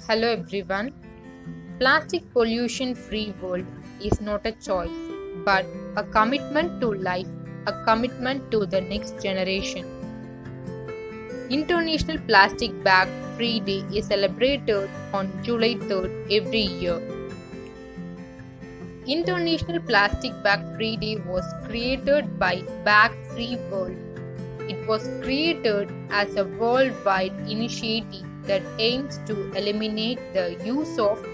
Hello everyone. Plastic pollution free world is not a choice but a commitment to life, a commitment to the next generation. International Plastic Bag Free Day is celebrated on July 3rd every year. International Plastic Bag Free Day was created by Bag Free World. It was created as a worldwide initiative that aims to eliminate the use of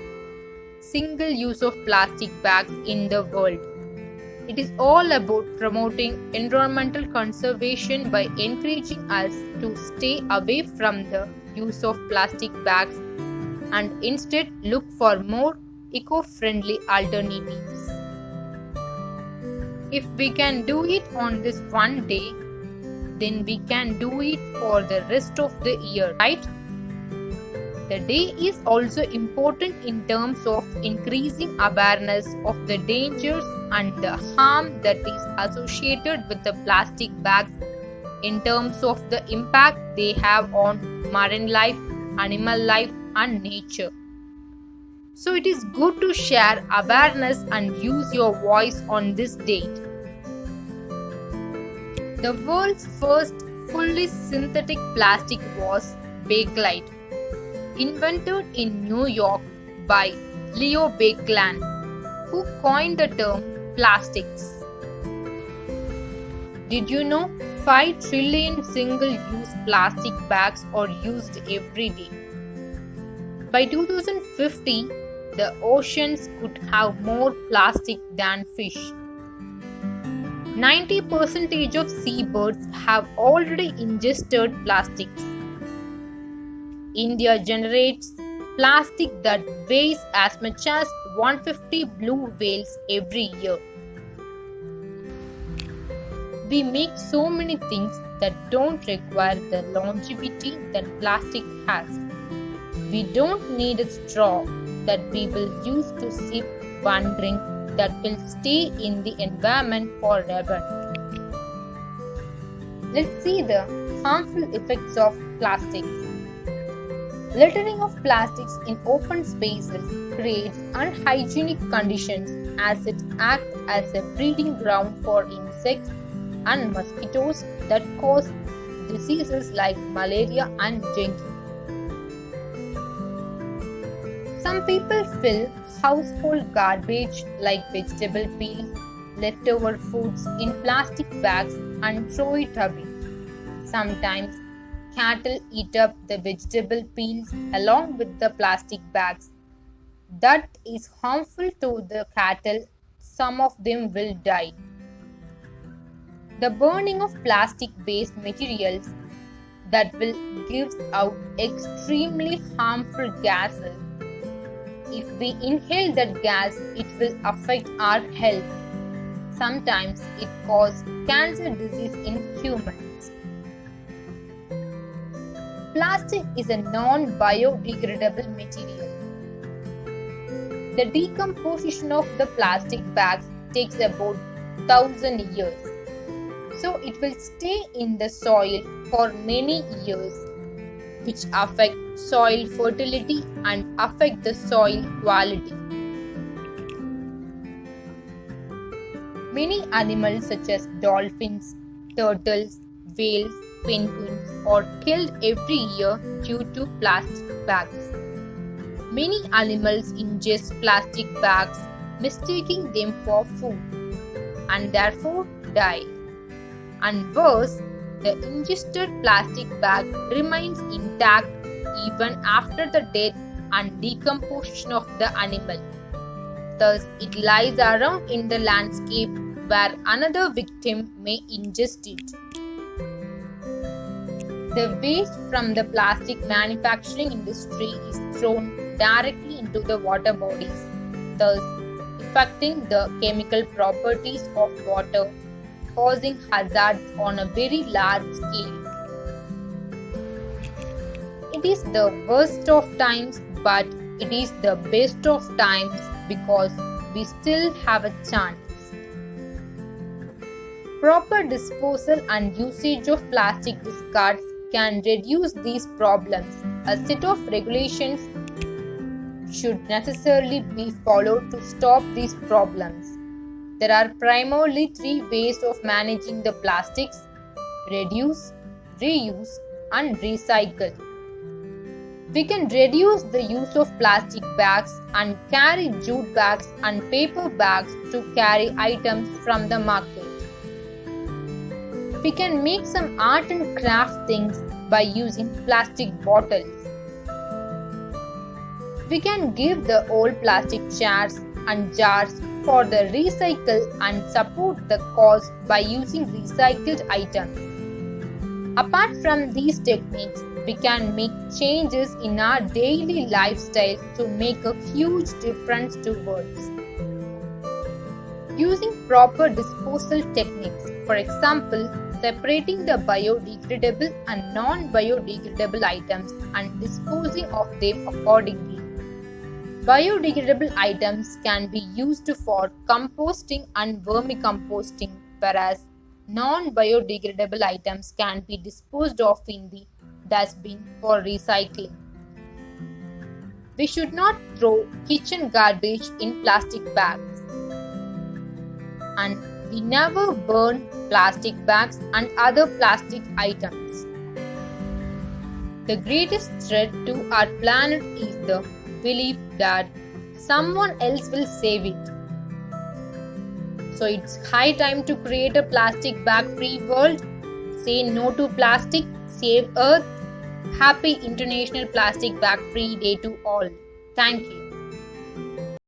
single use of plastic bags in the world. It is all about promoting environmental conservation by encouraging us to stay away from the use of plastic bags and instead look for more eco-friendly alternatives. If we can do it on this one day, then we can do it for the rest of the year, right? The day is also important in terms of increasing awareness of the dangers and the harm that is associated with the plastic bags in terms of the impact they have on marine life, animal life, and nature. So it is good to share awareness and use your voice on this date. The world's first fully synthetic plastic was Bakelite, invented in New York by Leo Baekeland, who coined the term plastics. Did you know 5 trillion single-use plastic bags are used every day? By 2050, the oceans could have more plastic than fish. 90% of seabirds have already ingested plastics. India generates plastic that weighs as much as 150 blue whales every year. We make so many things that don't require the longevity that plastic has. We don't need a straw that we will use to sip one drink that will stay in the environment forever. Let's see the harmful effects of plastics. Littering of plastics in open spaces creates unhygienic conditions as it acts as a breeding ground for insects and mosquitoes that cause diseases like malaria and dengue. Some people fill household garbage like vegetable peels, leftover foods in plastic bags and throw it away. Sometimes cattle eat up the vegetable peels along with the plastic bags. That is harmful to the cattle. Some of them will die. The burning of plastic-based materials that will give out extremely harmful gases. If we inhale that gas, it will affect our health. Sometimes it causes cancer disease in humans. Plastic is a non-biodegradable material. The decomposition of the plastic bags takes about 1,000 years. So it will stay in the soil for many years, which affect soil fertility and affect the soil quality. Many animals such as dolphins, turtles, whales, penguins are killed every year due to plastic bags. Many animals ingest plastic bags, mistaking them for food, and therefore die. And worse, the ingested plastic bag remains intact even after the death and decomposition of the animal. Thus, it lies around in the landscape where another victim may ingest it. The waste from the plastic manufacturing industry is thrown directly into the water bodies, thus affecting the chemical properties of water, causing hazards on a very large scale. It is the worst of times, but it is the best of times because we still have a chance. Proper disposal and usage of plastic discards can reduce these problems. A set of regulations should necessarily be followed to stop these problems. There are primarily three ways of managing the plastics: reduce, reuse, and recycle. We can reduce the use of plastic bags and carry jute bags and paper bags to carry items from the market. We can make some art and craft things by using plastic bottles. We can give the old plastic chairs and jars for the recycle and support the cause by using recycled items. Apart from these techniques, we can make changes in our daily lifestyle to make a huge difference towards using proper disposal techniques. For example, separating the biodegradable and non-biodegradable items and disposing of them accordingly. Biodegradable items can be used for composting and vermicomposting, whereas non-biodegradable items can be disposed of in the dustbin for recycling. We should not throw kitchen garbage in plastic bags. And we never burn plastic bags and other plastic items. The greatest threat to our planet is the belief that someone else will save it. So it's high time to create a plastic bag-free world. Say no to plastic, save Earth. Happy International Plastic Bag Free Day to all. Thank you.